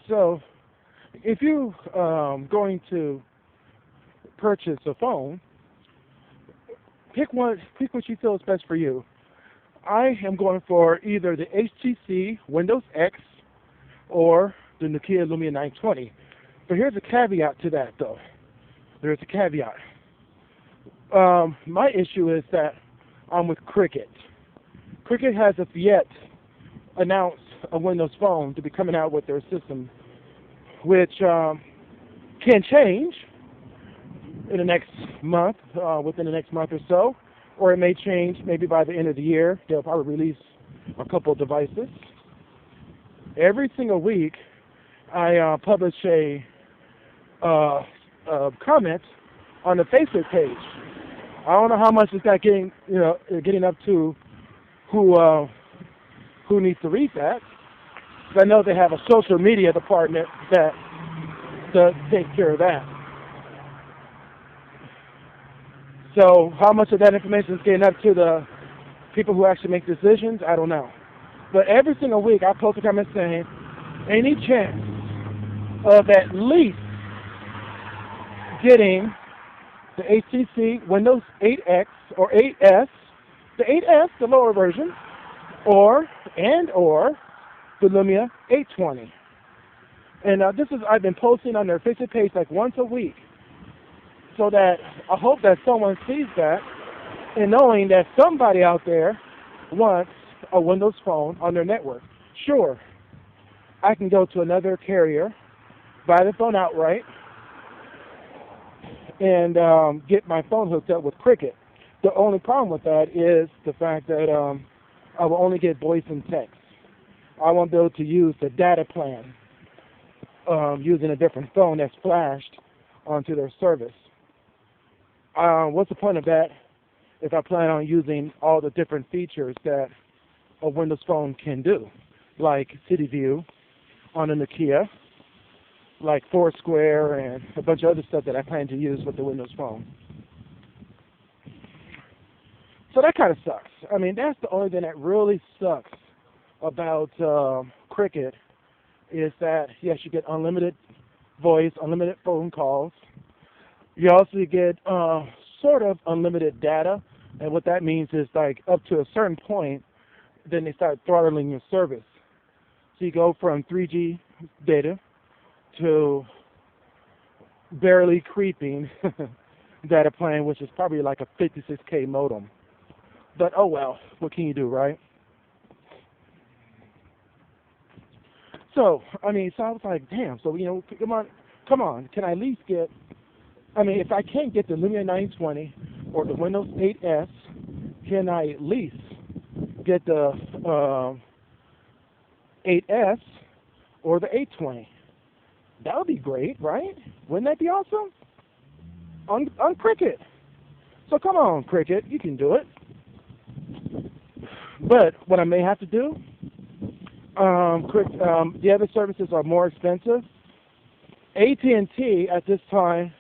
So, if you going to purchase a phone, pick one. Pick what you feel is best for you. I am going for either the HTC Windows X or the Nokia Lumia 920. But here's a caveat to that, though. There's a caveat. My issue is that I'm with Cricket. Cricket has yet announced a Windows Phone to be coming out with their system, which can change in the next month, within the next month or so, or it may change maybe by the end of the year. They'll probably release a couple of devices. Every single week, I publish a comment on the Facebook page. I don't know how much is that getting up to who needs to read that. But I know they have a social media department that does take care of that. So how much of that information is getting up to the people who actually make decisions, I don't know. But every single week I post a comment saying, any chance of at least getting the HTC Windows 8X or 8S, the 8S, the lower version, or the Lumia 820. And I've been posting on their Facebook page like once a week, so that I hope that someone sees that, and knowing that somebody out there wants a Windows Phone on their network. Sure, I can go to another carrier, buy the phone outright, and get my phone hooked up with Cricket. The only problem with that is the fact that I will only get voice and text. I won't be able to use the data plan using a different phone that's flashed onto their service. What's the point of that if I plan on using all the different features that a Windows Phone can do, like City View on a Nokia, like Foursquare, and a bunch of other stuff that I plan to use with the Windows Phone. So that kind of sucks. I mean, that's the only thing that really sucks about Cricket is that, yes, you get unlimited voice, unlimited phone calls. You also get sort of unlimited data, and what that means is like up to a certain point, then they start throttling your service. So you go from 3G data to barely creeping data plan, which is probably like a 56K modem. But oh well, what can you do, right? So I was like, damn. So come on. Can I at least get? I mean, if I can't get the Lumia 920 or the Windows 8S, can I at least get the 8S or the 820? That would be great, right? Wouldn't that be awesome? On Cricket. So come on, Cricket, you can do it. But what I may have to do, the other services are more expensive. AT&T at this time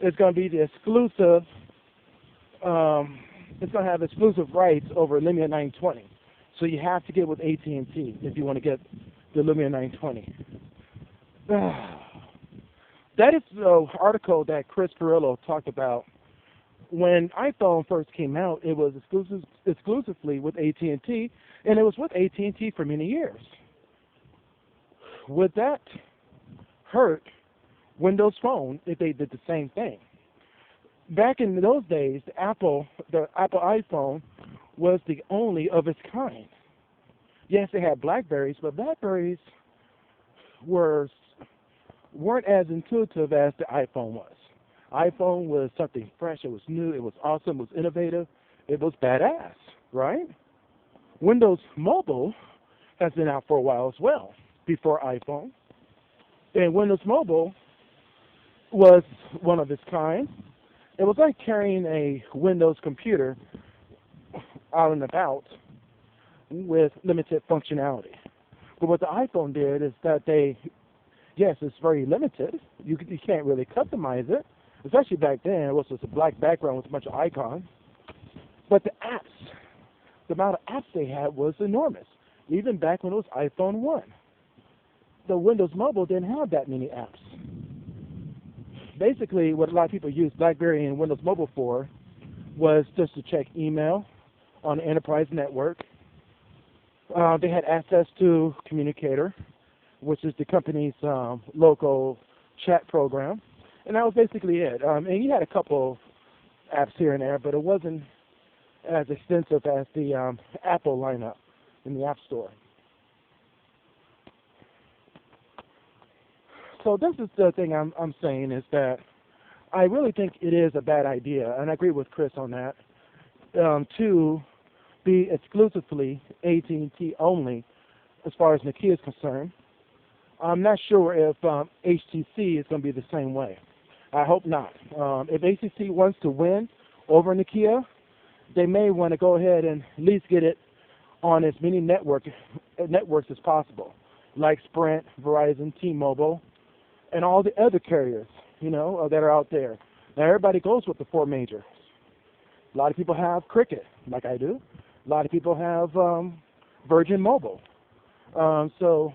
is going to be the exclusive. It's going to have exclusive rights over Lumia 920. So you have to get with AT&T if you want to get the Lumia 920. That is the article that Chris Pirillo talked about. When iPhone first came out, it was exclusively with AT&T, and it was with AT&T for many years. Would that hurt Windows Phone if they did the same thing? Back in those days, the Apple iPhone was the only of its kind. Yes, they had Blackberries, but Blackberries weren't as intuitive as the iPhone was. iPhone was something fresh, it was new, it was awesome, it was innovative, it was badass, right? Windows Mobile has been out for a while as well, before iPhone. And Windows Mobile was one of its kind. It was like carrying a Windows computer out and about with limited functionality. But what the iPhone did is that yes, it's very limited. You can't really customize it. Especially back then, it was just a black background with a bunch of icons. But the amount of apps they had was enormous, even back when it was iPhone 1. the Windows Mobile didn't have that many apps. Basically, what a lot of people used BlackBerry and Windows Mobile for was just to check email on the enterprise network. They had access to Communicator, which is the company's local chat program, and that was basically it. And you had a couple apps here and there, but it wasn't as extensive as the Apple lineup in the App Store. So this is the thing I'm saying, is that I really think it is a bad idea, and I agree with Chris on that, to be exclusively AT&T only as far as Nokia is concerned. I'm not sure if HTC is going to be the same way. I hope not. If HTC wants to win over Nokia, they may want to go ahead and at least get it on as many networks as possible, like Sprint, Verizon, T-Mobile, and all the other carriers, that are out there. Now, everybody goes with the four majors. A lot of people have Cricket, like I do. A lot of people have Virgin Mobile. So,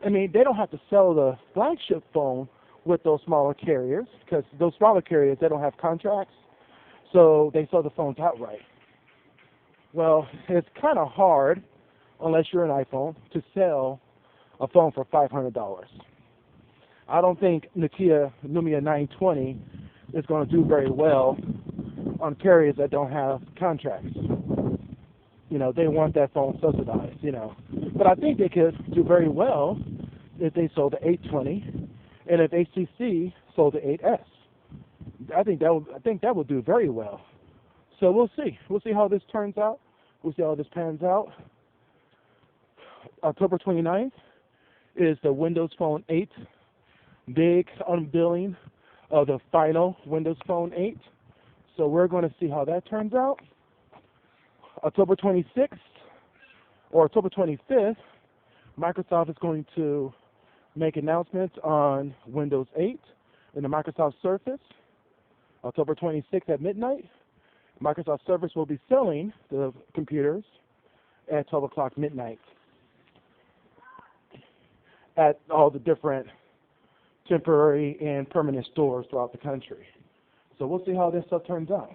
they don't have to sell the flagship phone with those smaller carriers, because those smaller carriers, they don't have contracts, so they sell the phones outright. Well, it's kind of hard, unless you're an iPhone, to sell a phone for $500. I don't think Nokia Lumia 920 is going to do very well on carriers that don't have contracts. They want that phone subsidized, But I think they could do very well if they sold the 820, and if HTC sold the 8S. I think that would do very well. So we'll see. We'll see how this turns out. We'll see how this pans out. October 29th is the Windows Phone 8 big unveiling of the final Windows Phone 8. So we're going to see how that turns out. October 26th or October 25th, Microsoft is going to make announcements on Windows 8 and the Microsoft Surface. October 26th at midnight, Microsoft Surface will be selling the computers at 12 o'clock midnight at all the different temporary and permanent stores throughout the country. So we'll see how this stuff turns out.